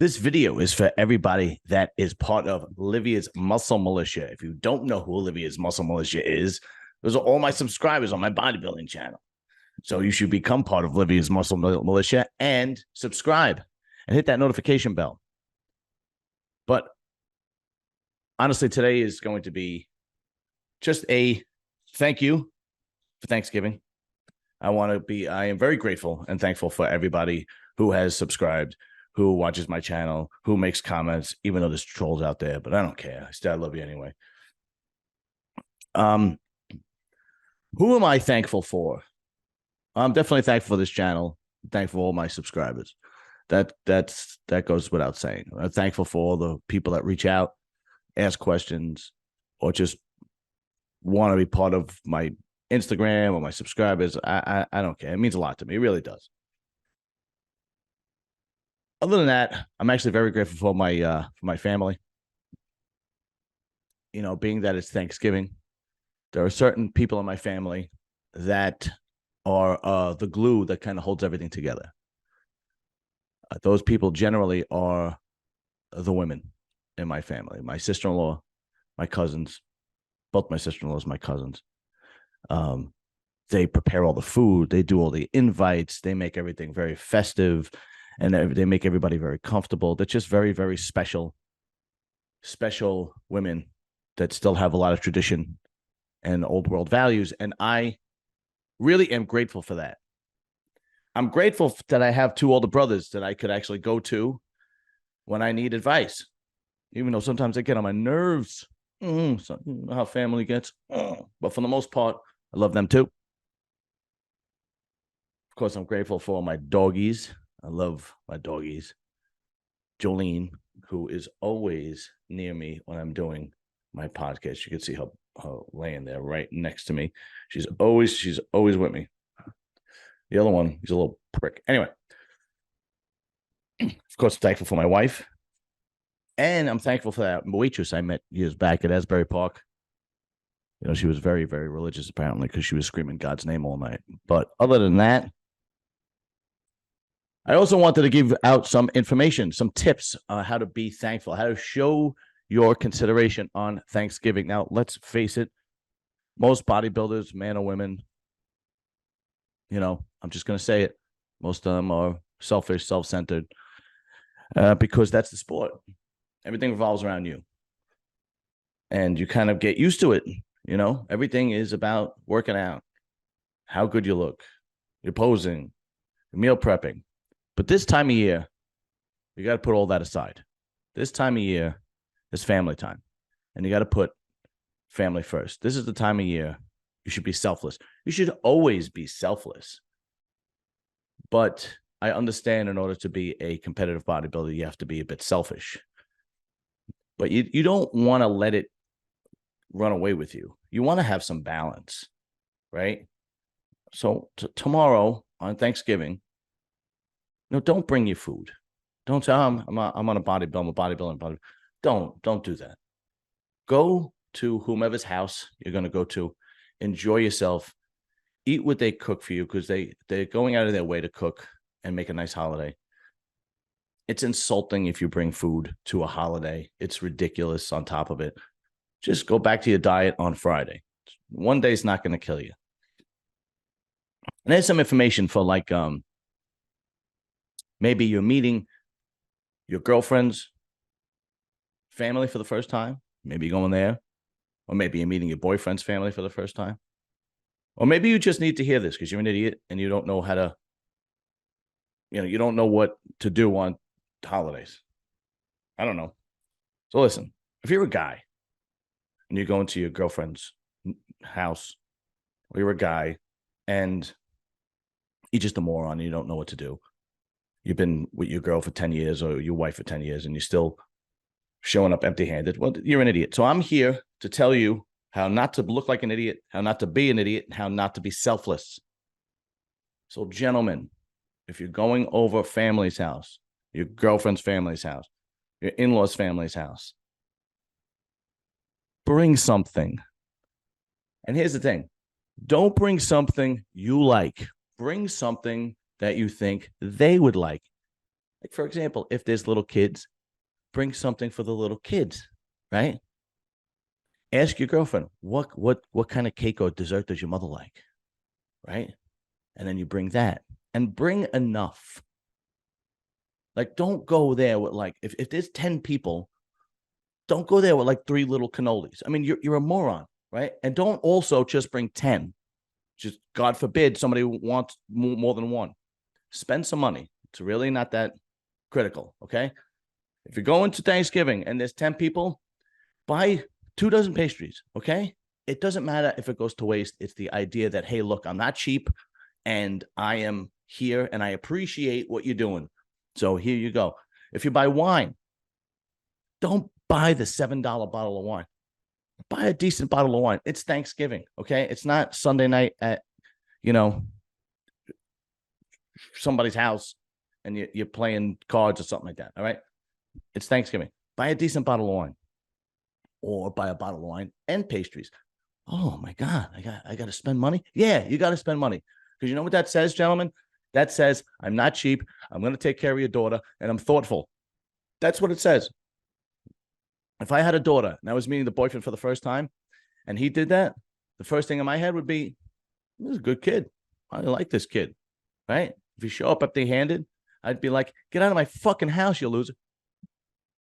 This video is for everybody that is part of Livia's Muscle Militia. If you don't know who Livia's Muscle Militia is, those are all my subscribers on my bodybuilding channel. So you should become part of Livia's Muscle Militia and subscribe and hit that notification bell. But honestly, today is going to be just a thank you for Thanksgiving. I am very grateful and thankful for everybody who has subscribed, who watches my channel, who makes comments, even though there's trolls out there, but I don't care. I love you anyway. Who am I thankful for? I'm definitely thankful for this channel. I'm thankful for all my subscribers. That goes without saying. I'm thankful for all the people that reach out, ask questions, or just want to be part of my Instagram or my subscribers. I don't care. It means a lot to me. It really does. Other than that, I'm actually very grateful for my family. You know, being that it's Thanksgiving, there are certain people in my family that are the glue that kind of holds everything together. Those people generally are the women in my family. My sister-in-law, my cousins, both my sister-in-laws, my cousins. They prepare all the food. They do all the invites. They make everything very festive. And they make everybody very comfortable. They're just very, very special women that still have a lot of tradition and old world values. And I really am grateful for that. I'm grateful that I have two older brothers that I could actually go to when I need advice, even though sometimes they get on my nerves. So, you know how family gets. But for the most part, I love them too. Of course, I'm grateful for my doggies. I love my doggies. Jolene, who is always near me when I'm doing my podcast. You can see her laying there right next to me. She's always with me. The other one, he's a little prick. Anyway, of course, I'm thankful for my wife. And I'm thankful for that waitress I met years back at Asbury Park. You know, she was very, very religious, apparently, because she was screaming God's name all night. But other than that, I also wanted to give out some information, some tips on how to be thankful, how to show your consideration on Thanksgiving. Now, let's face it, most bodybuilders, man or women, you know, I'm just going to say it, most of them are selfish, self-centered, because that's the sport. Everything revolves around you. And you kind of get used to it, you know? Everything is about working out, how good you look, your posing, your meal prepping. But this time of year, you got to put all that aside. This time of year is family time, and you got to put family first. This is the time of year you should be selfless. You should always be selfless. But I understand in order to be a competitive bodybuilder, you have to be a bit selfish. But you don't want to let it run away with you. You want to have some balance, right? So tomorrow on Thanksgiving, no, don't bring your food. Don't say, I'm on a bodybuilding, I'm a bodybuilding. Don't do that. Go to whomever's house you're going to go to. Enjoy yourself. Eat what they cook for you, because they're going out of their way to cook and make a nice holiday. It's insulting if you bring food to a holiday. It's ridiculous on top of it. Just go back to your diet on Friday. One day is not going to kill you. And there's some information for like, maybe you're meeting your girlfriend's family for the first time. Maybe you're going there. Or maybe you're meeting your boyfriend's family for the first time. Or maybe you just need to hear this because you're an idiot and you don't know how to, you don't know what to do on holidays. I don't know. So listen, if you're a guy and you're going to your girlfriend's house, or you're a guy and you're just a moron and you don't know what to do, you've been with your girl for 10 years or your wife for 10 years and you're still showing up empty-handed, well, you're an idiot. So I'm here to tell you how not to look like an idiot, how not to be an idiot, and how not to be selfless. So gentlemen, if you're going over family's house, your girlfriend's family's house, your in-laws' family's house, bring something. And here's the thing. Don't bring something you like. Bring something that you think they would like. Like, for example, if there's little kids, bring something for the little kids, right? Ask your girlfriend, what kind of cake or dessert does your mother like? Right? And then you bring that and bring enough. Like, don't go there with like, if there's 10 people, don't go there with like 3 little cannolis. I mean, you're a moron, right? And don't also just bring 10. Just God forbid somebody wants more than one. Spend some money. It's really not that critical. Okay. If you're going to Thanksgiving and there's 10 people, buy 2 dozen pastries. Okay. It doesn't matter if it goes to waste. It's the idea that, hey, look, I'm not cheap and I am here and I appreciate what you're doing. So here you go. If you buy wine, don't buy the $7 bottle of wine. Buy a decent bottle of wine. It's Thanksgiving. Okay. It's not Sunday night at, somebody's house and you're playing cards or something like that. All right. It's Thanksgiving. Buy a decent bottle of wine or buy a bottle of wine and pastries. Oh my God. I got to spend money. Yeah, you got to spend money. Because you know what that says, gentlemen? That says, I'm not cheap. I'm going to take care of your daughter and I'm thoughtful. That's what it says. If I had a daughter and I was meeting the boyfriend for the first time and he did that, the first thing in my head would be, this is a good kid. I like this kid, right? If you show up empty-handed, I'd be like, get out of my fucking house, you loser.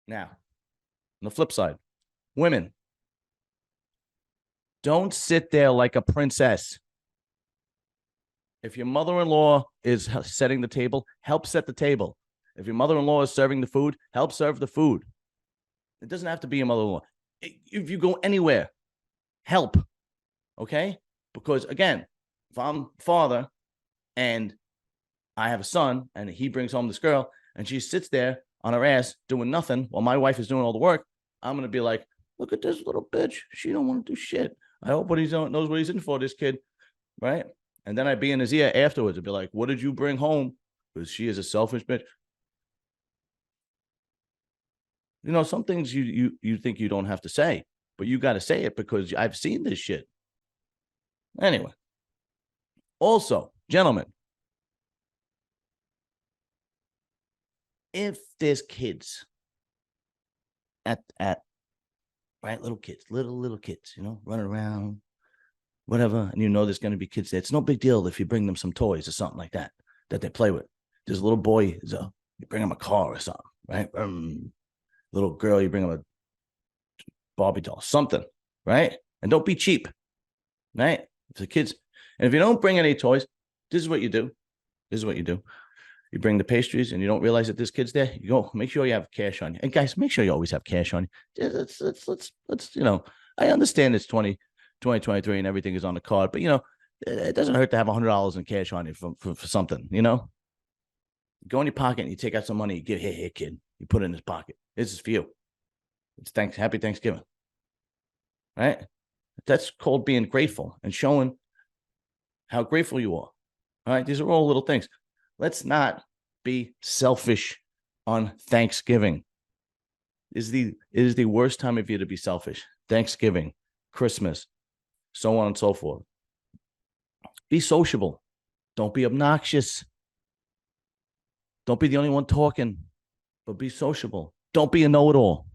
Now, on the flip side, women, don't sit there like a princess. If your mother-in-law is setting the table, help set the table. If your mother-in-law is serving the food, help serve the food. It doesn't have to be your mother-in-law. If you go anywhere, help, okay? Because, again, if I'm father and I have a son and he brings home this girl and she sits there on her ass doing nothing while my wife is doing all the work, I'm going to be like, look at this little bitch. She don't want to do shit. I hope what he's knows what he's in for, this kid, right? And then I'd be in his ear afterwards and be like, what did you bring home? Because she is a selfish bitch. Some things you think you don't have to say, but you got to say it because I've seen this shit. Anyway. Also, gentlemen, if there's kids at right, little kids, little kids, running around, whatever, and there's going to be kids there, it's no big deal if you bring them some toys or something like that they play with. There's a little boy, you bring him a car or something, right? Little girl, you bring him a Barbie doll, something, right? And don't be cheap, right? If the kids, and if you don't bring any toys, this is what you do. You bring the pastries and you don't realize that there's kids there. You go, make sure you have cash on you. And guys, make sure you always have cash on you. Let's I understand it's 2023 and everything is on the card, but it doesn't hurt to have $100 in cash on you for something, You go in your pocket and you take out some money, you give, hey, kid, you put it in his pocket. This is for you. It's happy Thanksgiving. Right? That's called being grateful and showing how grateful you are. All right. These are all little things. Let's not be selfish on Thanksgiving. It is the worst time of year to be selfish. Thanksgiving, Christmas, so on and so forth. Be sociable. Don't be obnoxious. Don't be the only one talking, but be sociable. Don't be a know-it-all.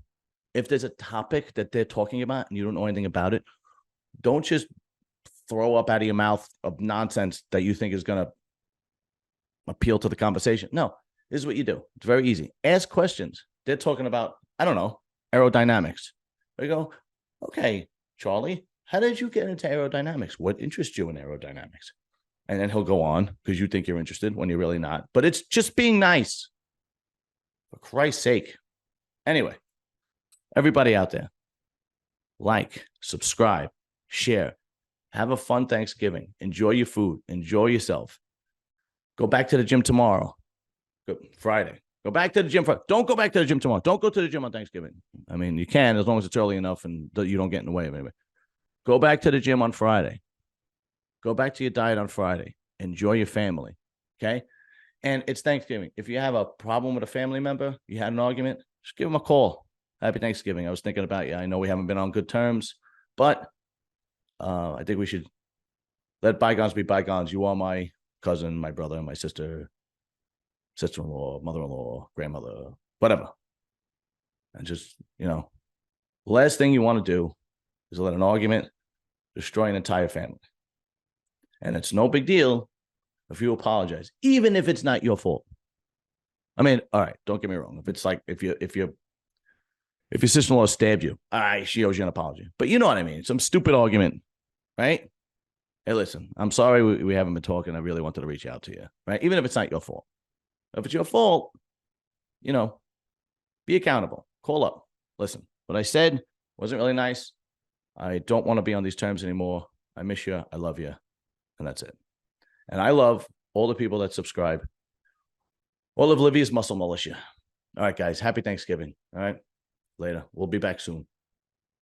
If there's a topic that they're talking about and you don't know anything about it, don't just throw up out of your mouth of nonsense that you think is going to appeal to the conversation. No, this is what you do. It's very easy. Ask questions. They're talking about, I don't know, aerodynamics. They go, okay, Charlie, how did you get into aerodynamics? What interests you in aerodynamics? And then he'll go on because you think you're interested when you're really not. But it's just being nice. For Christ's sake. Anyway, everybody out there, like, subscribe, share. Have a fun Thanksgiving. Enjoy your food. Enjoy yourself. Go back to the gym tomorrow. Friday. Go back to the gym. Don't go back to the gym tomorrow. Don't go to the gym on Thanksgiving. I mean, you can as long as it's early enough and you don't get in the way of anybody. Go back to the gym on Friday. Go back to your diet on Friday. Enjoy your family. Okay? And it's Thanksgiving. If you have a problem with a family member, you had an argument, just give them a call. Happy Thanksgiving. I was thinking about you. I know we haven't been on good terms, but I think we should let bygones be bygones. You are my cousin, my brother, my sister. sister-in-law, mother-in-law, grandmother, whatever. And just, last thing you want to do is let an argument destroy an entire family. And it's no big deal if you apologize, even if it's not your fault. I mean, all right, don't get me wrong. If it's like if your sister-in-law stabbed you, she owes you an apology. But you know what I mean? Some stupid argument, right? Hey, listen, I'm sorry we haven't been talking. I really wanted to reach out to you, right? Even if it's not your fault. If it's your fault, be accountable. Call up. Listen, what I said wasn't really nice. I don't want to be on these terms anymore. I miss you. I love you. And that's it. And I love all the people that subscribe. All of Livia's Muscle Militia. All right, guys. Happy Thanksgiving. All right. Later. We'll be back soon.